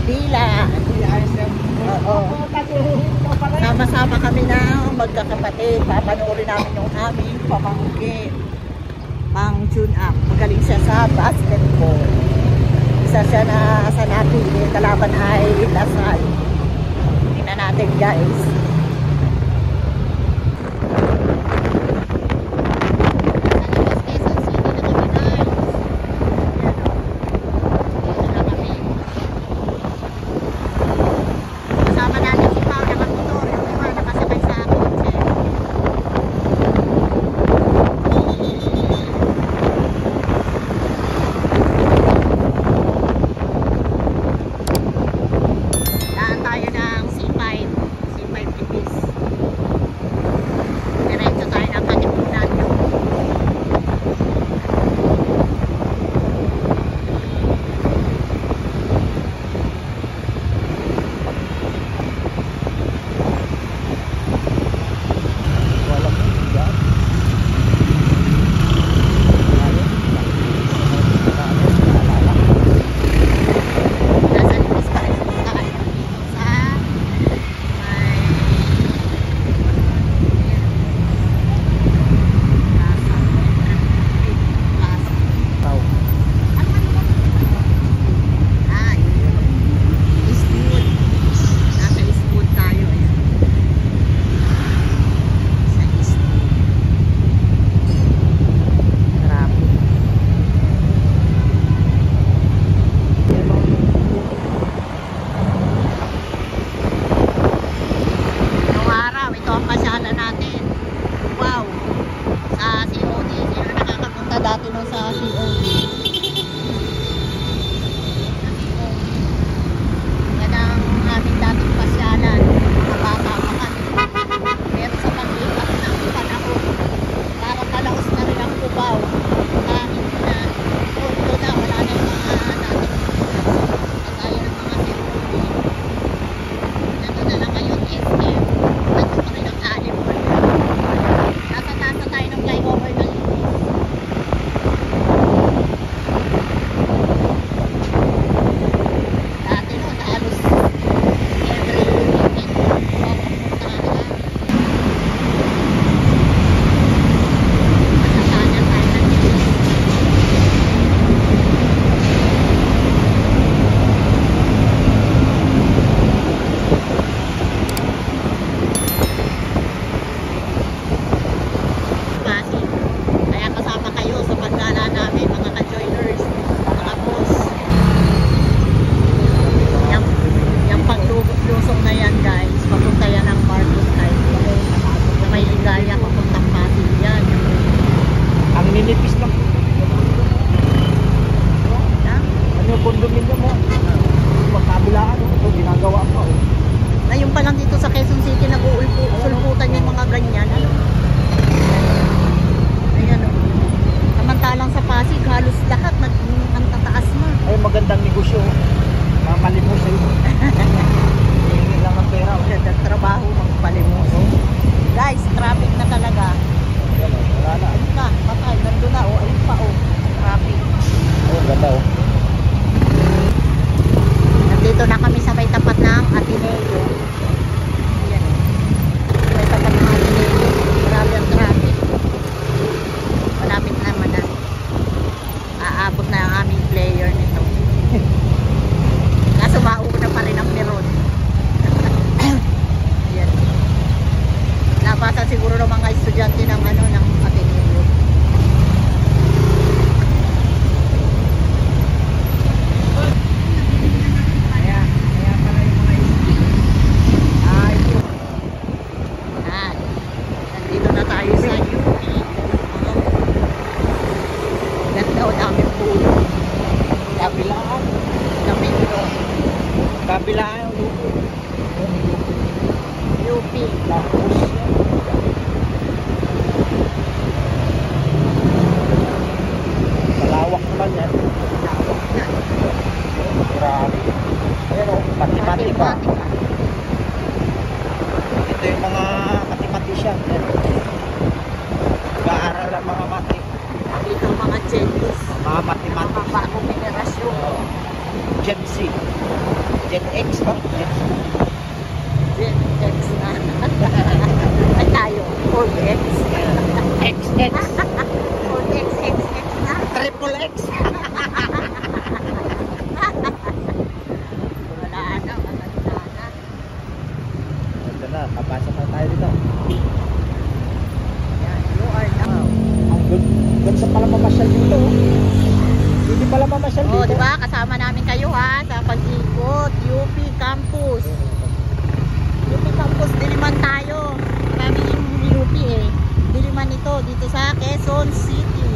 Dila. Oo. Sama-sama kami na magkakapatid. Papanoorin namin yung aming pamangkin. Mang Jun Ak. Magaling siya sa basketball. Isa siya na sa napili. Kalaban ay Lasal. Tingnan natin guys. Dati nung sa COD. Yan ang aming dating pasyalan. Mabata pa kami. Pero sa paglipat ng panahon, parang kalaos na rin ang Cubao. Kahit na punto na, wala na yung mga dating kagaya ng mga COD. Nato na lang ngayon, SM. Nato pa rin ang Alipol. Nasa taas na tayo ng flyover ng nipis lang. Ano yung condominium mo? Magkabilaan ito, ginagawa pa. Ngayon pa lang dito sa Quezon City nag-uulputan yung mga ganyan. Ano? Ayan o. Samantalang sa Pasig, halos lahat ang tataas na. Ay, magandang negosyo. Mamalimos sa'yo. Hindi lang ang pera. Magandang trabaho, magpalimos. Guys, traffic na talaga. Wala na. Ayun na, patay. Nandun na. Ayun pa. Traffic. Ganda. Nandito na kami sa may tapat ng Ateneo. Ayan. May tapat ng Ateneo. Marami ang traffic. Malapit naman na. Aabot na ang aming player nito. Kaso mauna pa rin ang meron. Ayan. Nabasa siguro ng mga estudyante ng ng Ateneo. Kaya pala yung mga nandito na tayo sa UP. Ganda o daming pulo. Kabilaan. Kamino. Kabilaan. UP. Tapos malawak naman yan. Grabe. Ayan o, matematika. Ito yung mga mathematician. Nag-aaral ang mga mati. Dito ang mga genius. Mga matematika. Mga bagong generasyon. Gen Z. Gen X ba? Gen X na. Ay tayo, Old X. XX. Old X, na. Triple X. Wala na, maganda na. Ito na, papasok na tayo dito. Yan, you are now. Ang good sa pala mamasyal dito. Hindi pala mamasyal dito. Oh, di ba? Kasama namin kayo ha sa pag-ikot, UP Campus. UP Campus, Diliman tayo. Marami yung UP eh. Diliman ito, dito sa Quezon City.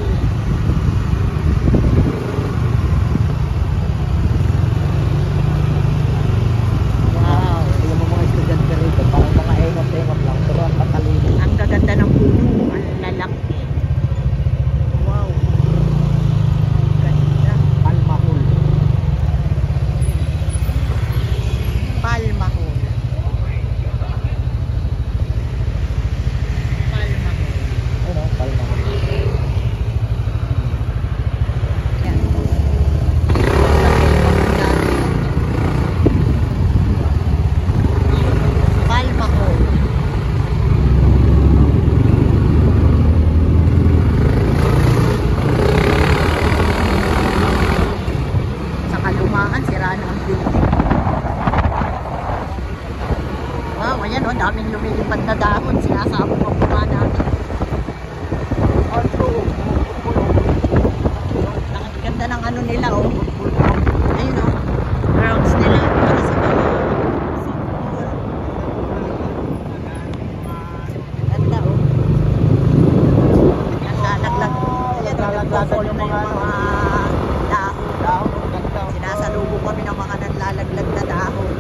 Wow. Yung mga estudyante rito, parang mga engap-engap lang. Pero ang patalino. Ang gaganda ng puno, ang lalaki. Wow. Ang ganda. Palmahul. Palmahul. Palmahul. Ano? Palmahul. Yan. Palmahul. Sa kalumaan, sira na ang building. Wow, ayan o, daming lumilipad na dahon. Sinasabog ang bunga namin. Although, ang ganda ng ano nila o. Ayun o, grounds nila. Para sa mga ganda o. Ang lalaglag. Ayan o, nagpo-fall na yung mga dahon. Sinasalubong kami ng mga nanlalaglag na dahon.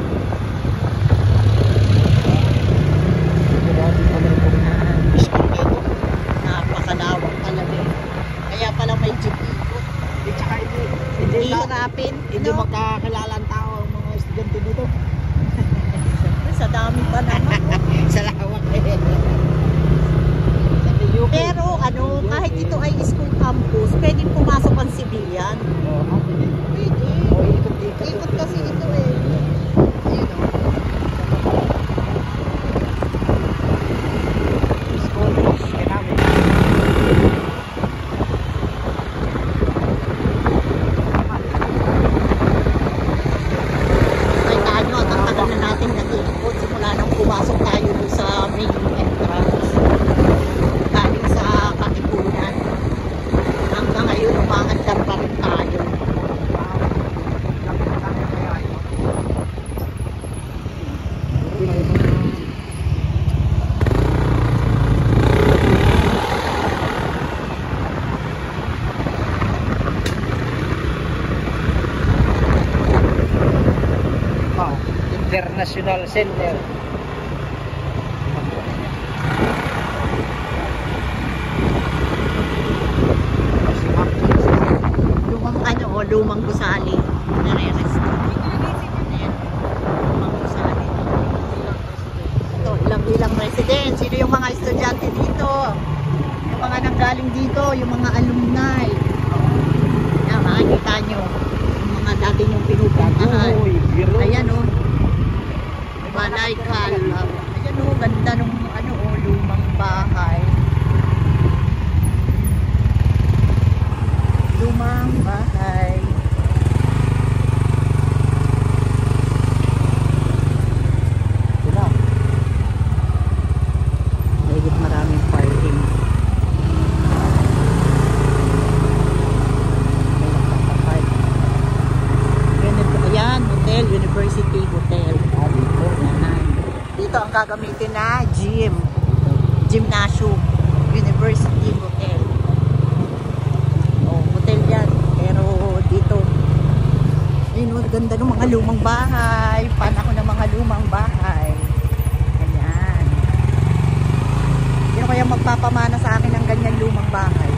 Napakalawak talaga eh. Kaya pala may jeep ikot. Tsaka Hindi hirapin. Hindi magkakilala ang tao ang mga estudyante dito. Sa dami pa naman. Sa lawak eh. Pero ano, kahit ito ay school campus, pwedeng pumasok ang civilian. Pwede. Ikot kasi ito eh. Ayun o. Ay tayo at ang tagal na natin nag-ikot simula nang pumasok tayo doon sa main entrance. Galing sa Katipunan. Hanggang ngayon umaandar pa rin tayo. International Center. Lumang ano o, lumang gusali. Nare-rest. Ayan. Lumang gusali. Ito, ilang resident. Sino yung mga estudyante dito? Yung mga nanggaling dito, yung mga alumni. Yan, makikita nyo. Yung mga dati yung pinupuntahan. Ayan o. Malaykal. Ayan o, ganda nung ano o, lumang bahay. Lumang bahay. Sila. Mahigit maraming parking. Ayan, hotel, University Hotel. Yan. Dito ang gagamitin na gym. Gymnasium. University Hotel. Oh, hotel yan. Pero dito, ayun, ganda ng mga lumang bahay. Panahon ng mga lumang bahay. Ayan. Sino kaya magpapamana sa akin ng ganyan lumang bahay?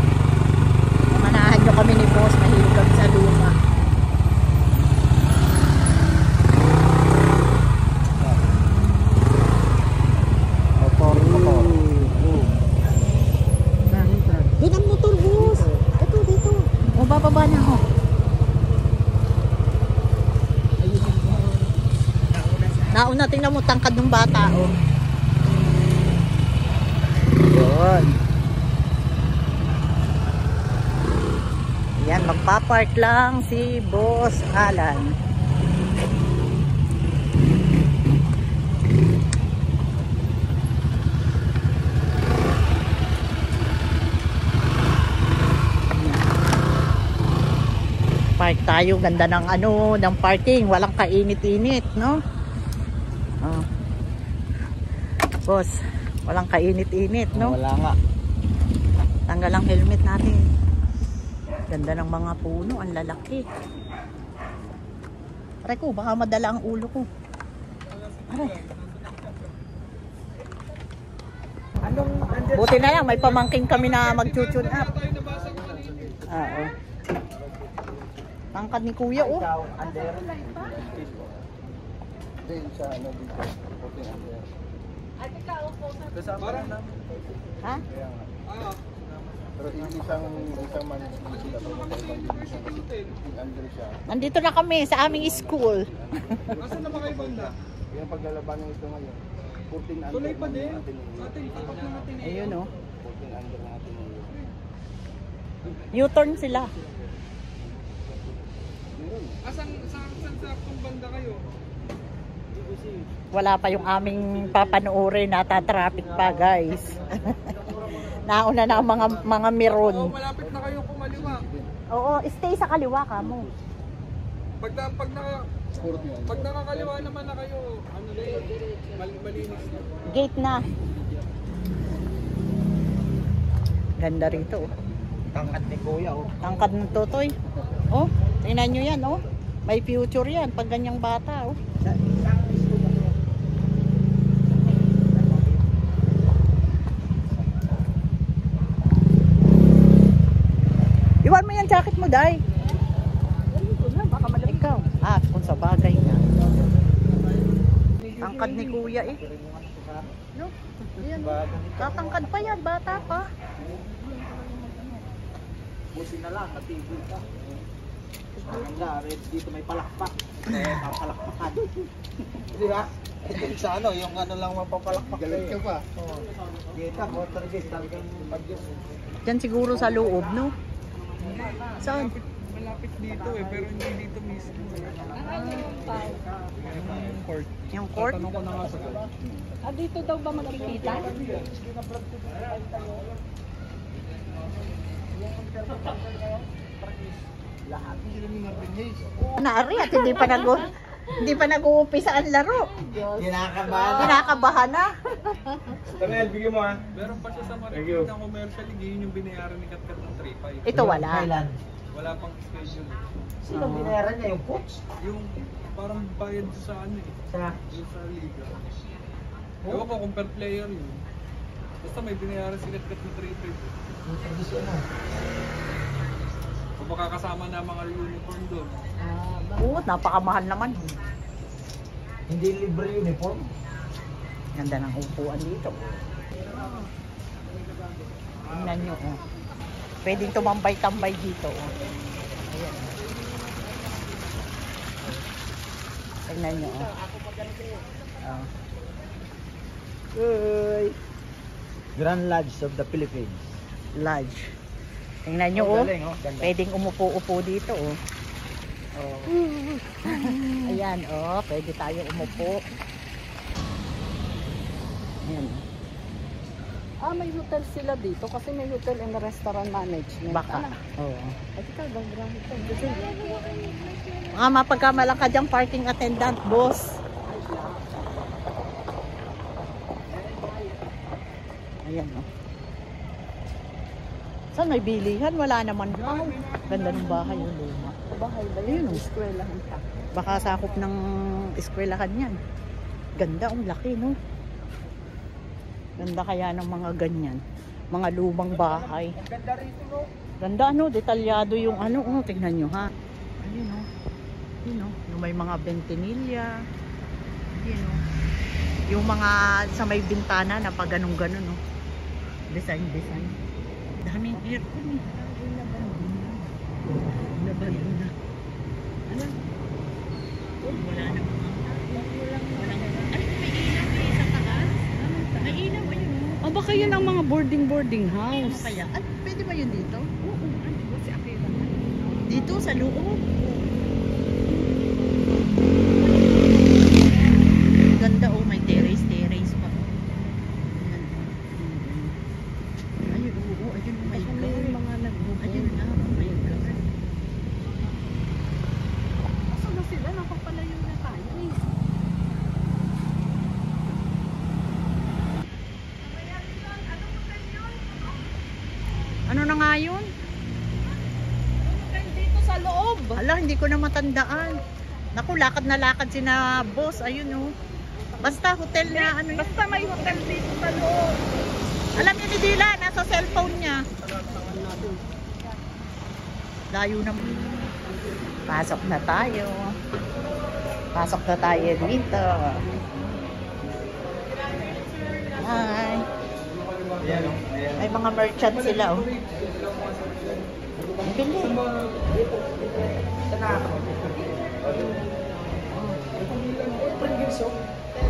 Manahan nyo kami ni boss. Mahilig kami sa luma. Doon ang motor bus. Ito, dito. O, bababa na ako. Nauna, tingnan mo, tangkad ng bata, oh. Yun. Yan, magpapark lang si Boss Alan. Park tayo, ganda ng ano, ng parking, walang kainit-init, no? Oh. Boss, walang kainit-init, no? Wala nga. Tanggal ang helmet natin. Ganda ng mga puno, ang lalaki. Aray ko, baka madala ang ulo ko. Aray. Buti na lang, may pamangking kami na mag-tune up. Oo. Tangkad ni kuya, oh. Din sa ano dito. Puting under. Kasama na namin. Ha? Kaya nga. Pero isang man sila pero magkaibang division kasi puting under siya. Nandito na kami sa aming school. Asan na ba kayo banda? Yung paglalabanan ito ngayon. Puting under. Tuloy pa din. Natin yung Ating tapak na natin eh. Ayun, oh. puting under natin yung U-turn sila. Asan sa kung banda kayo? Wala pa yung aming papanoorin, natatraffic pa, guys. Nauna na ang mga meron. Oo, malapit na kayo kumaliwa. Oo, stay sa kaliwa ka mo. Pag nakakaliwa naman na kayo, ano na yun, malinis na. Gate na. Ganda rito, oh. tangkat ni Kuya oh. Tangkad ng totoy. Oh, tingnan nyo yan, oh. May future yan pag ganyang bata, oh. Iwan mo yung jacket mo, Day. Baka ikaw. Ah, kung sa bagay na. Tangkad ni Kuya, eh. No? Yan. Tatangkad pa yan, bata pa. Buti na lang, natigil ka. Maganda, dito may palakpak. Papalakpakan. Di ba? Sa ano, yung ano lang mapapalakpak. Galit ka pa. Oo. Dito, motor guys, talagang pag-yos. Diyan siguro sa loob, no? Saan? Malapit dito eh, pero hindi dito mismo. Yung court. Yung court? Tanong ko na nga sa Dito daw ba magkikita? Lahat sila ni Marvin Hayes. Naari at hindi pa nag-uumpisa ang laro. Kinakabahan na. Tanel, bigyan mo ha. Meron pa siya sa Marikina ng commercial, hindi yun yung binayaran ni Katkat ng 3.5. Ito wala. Wala pang schedule. Sino binayaran niya? Yung coach? Yung parang bayad sa ano eh. Yung sa liga. Ewan ko kung per player yun. Basta may binayaran si Katkat ng 3.5. Yung tradisyon mo. Kung makakasama na mga uniform doon. Oo, napakamahal naman. Hindi libre uniform. Ganda ng upuan dito. Tingnan nyo, oh. Pwedeng tumambay-tambay dito, oh. Ayan. Tingnan nyo, oh. Oh. Uy. Grand Lodge of the Philippines. Lodge. Tingnan nyo, oh. Galing, oh. Ganda. Pwedeng umupo-upo dito, oh. Oh. Ayan, oh. Pwede tayo umupo. Ayan. May hotel sila dito kasi may hotel and restaurant management. Baka. Oo. At ikaw, background ito. Mga mapagkamalang ka diyang parking attendant, boss. Ayan, oh. Saan may bilihan? Wala naman. Oh, ganda ng bahay, yung luma. Bahay ba yun? Eskwelahan ka. Baka sakop ng eskwelahan yan. Ganda, ang laki, no? Ganda kaya ng mga ganyan. Mga lumang bahay. Ganda rito, no? Ganda, ano? Detalyado yung ano. Oh, tingnan nyo, ha? Ayun, oh. Ayun, oh. Yung may mga bentinilya. Ayun, oh. Yung mga sa may bintana na pag ganun-ganun, oh. Design. Daming aircon, eh. Labado na. Ano? Wala na mga. Walang yun ang mga boarding Ano house. kaya? At pwede ba yun dito? Oo, ano ba si Akira? Dito sa loob? Ganda oh, may terrace pa. Ayan. Ayun, oo, ayun, oh my Baka may God. mga nag-board. Ayun na, oh my God. Kaso na sila, napapalayo na tayo eh. Ano na nga yun? Dito sa loob. Hala, hindi ko na matandaan. Naku, lakad na lakad sina boss. Ayun oh. Basta hotel na ano yun. Basta may hotel dito sa loob. Alam niya ni Dila, nasa cellphone niya. Layo na. Pasok na tayo. Pasok na tayo dito. Hi. May mga merchant sila oh. Ang bili.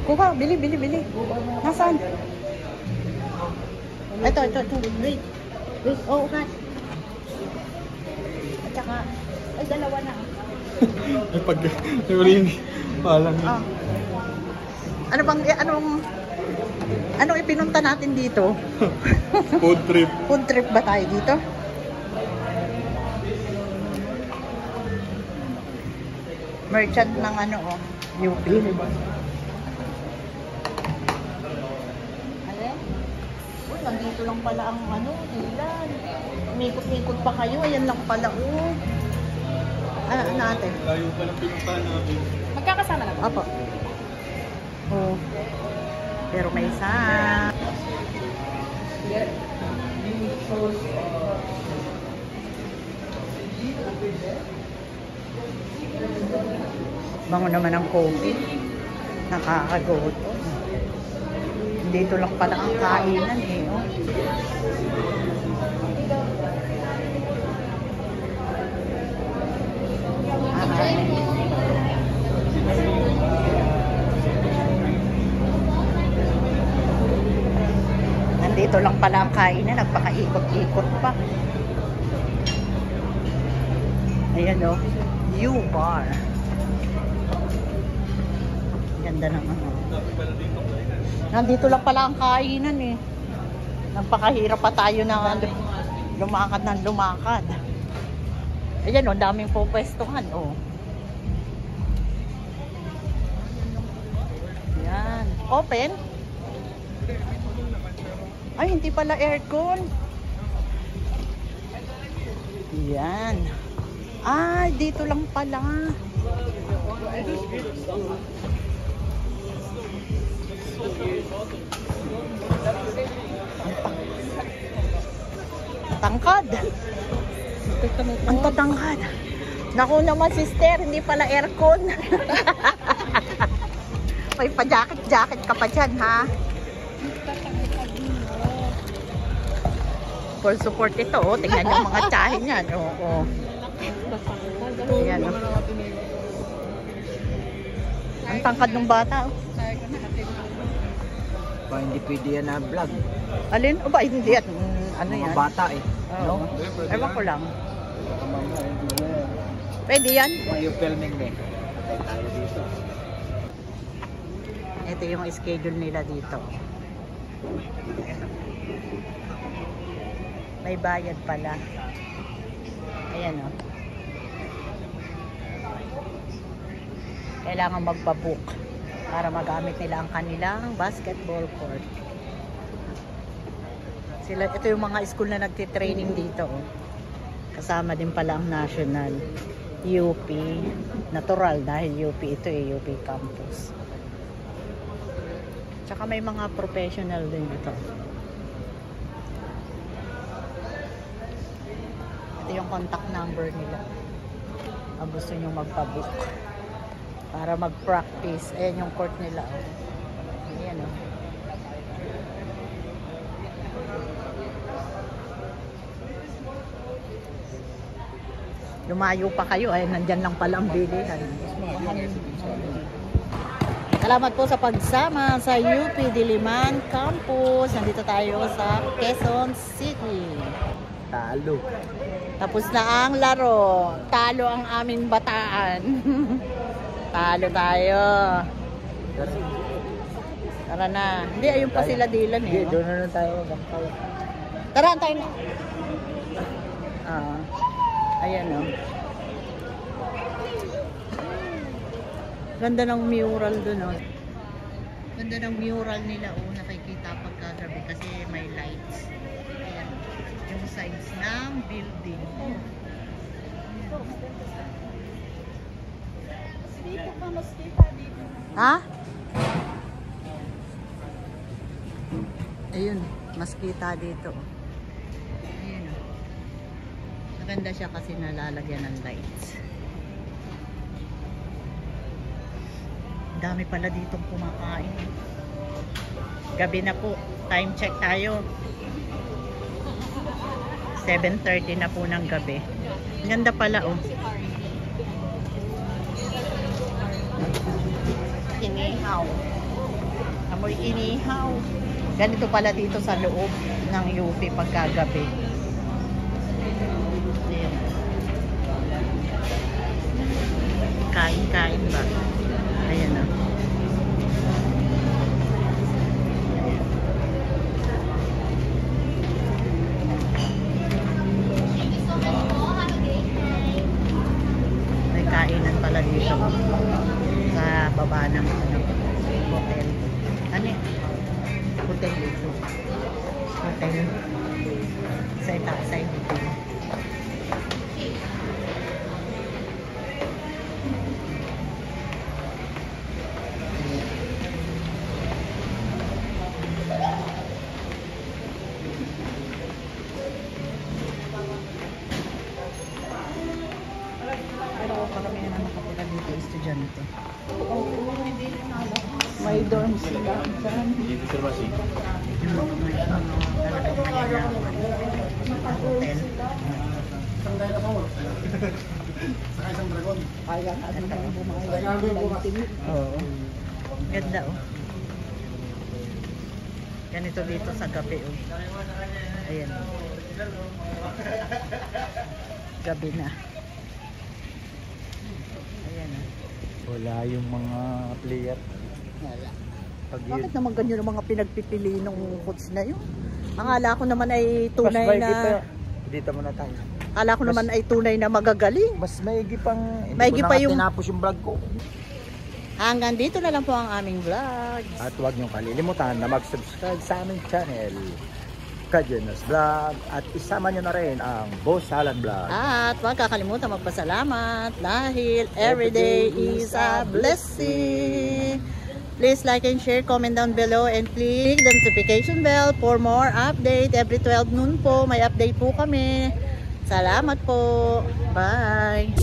Kuha, bili. Nasaan? Ito. Wait. Oh, okay. At saka, ay, dalawa na. Ay, pag... Ay, wala yung... Palang yun. Oh. Anong ipinunta natin dito? Food trip. Food trip ba tayo dito? Merchant ng ano oh, UP. Alin? Oh, nandito lang pala ang ano, ilan. Umikot-ikot pa kayo, ayan lang pala oh. Ano natin? Layo pa ng pinuntahan namin. Magkakasama na ba? Apo. Oh. Pero may isa. Bango naman ang coffee. Nakakagoto. Dito lang pala ang kainan eh. Oh. Nandito lang pala ang kainan, nagpakaikot-ikot pa. Ayan o, U-Bar. Ganda naman o. Nandito lang pala ang kainan eh. Nagpakahirap pa tayo na lumakad ng lumakad. Ayan o, daming pupwestuhan o. Yan. Open? Ay, hindi pala aircon. Yan. Ay, dito lang pala. Tangkad. Ang tatangkad. Naku naman, sister, hindi pala aircon. May pa-jacket ka pa dyan, ha? Full support ito, oh. Tingnan yung mga tsahin yan. Oh, oh. Ayan, oh. Ang tangkad ng bata, oh. Pa, hindi pwede yan na vlog. Alin? O ba, hindi yan. Ano Mga yan? bata eh. Oo. No? Ewan ko lang. Pwede yan? Yung filming din. Patay tayo dito. Ito yung schedule nila dito. May bayad pala. Ayan o. Kailangan magpa-book para magamit nila ang kanilang basketball court. Ito yung mga school na nagtitraining dito. Oh. Kasama din pala ang national. UP. Natural dahil UP ito eh. UP campus. Tsaka may mga professional din dito. Ito yung contact number nila. Kung gusto nyo magpa-book para mag-practice. Ayan yung court nila. Ayan o. Lumayo pa kayo. Ay, nandyan lang pala ang bilihan. Salamat po sa pagsama sa UP Diliman Campus. Nandito tayo sa Quezon City. Talo. Tapos na ang laro. Talo ang aming bataan. Talo tayo. Tara na. Hindi, ayun pa sila Dylan eh. Sige, doon na lang tayo. Gampaw. Tara, tayo na. Ayan o. Ganda ng mural dun o. Ganda ng mural nila o. Nakikita pagkagabi kasi may lights. Ayan. Yung sides ng building. Dito ka, mas kita dito. Ha? Ayun. Mas kita dito. Ayun o. Maganda siya kasi nalalagyan ng lights. Dami pala ditong kumakain. Gabi na po. Time check tayo. 7:30 na po ng gabi. Ganda pala oh. Inihaw. Amoy inihaw. Ganito pala dito sa loob ng UP pagkagabi. Ayan. Kain-kain ba? Ayan na. May kainan pala dito sa baba ng hotel. Ano eh? Hotel dito. Hotel. Sa itaas ay hotel. Pero karamihan na nakapila dito estudyante. May dorm sila dyan. Dito sir Masi. Yung mga talagang mayayaman. Ang hotel. Kaya nga naman bumayan. Oo. Ganda oh. Ganito dito sa gabi oh. Ayan. Gabi na. Ayan oh. Wala yung mga player. Wala. Pag Bakit naman ganyan ang mga pinagpipili ng coach na yun? Ang ala ko naman ay tunay na... Dito muna tayo. Ala ko naman ay tunay na magagaling. Mas maigi pang... Maigi pa yung... tinapos yung vlog ko. Hanggang dito na lang po ang aming vlog. At huwag niyong kalilimutan na mag-subscribe sa aming channel, Kajenas Vlog. At isama niyo na rin ang Boss Alan Vlog. At huwag kakalimutan magpasalamat dahil everyday is a blessing. Please like and share, comment down below, and click the notification bell for more update. Every 12 noon po, may update po kami. Salamat po. Bye!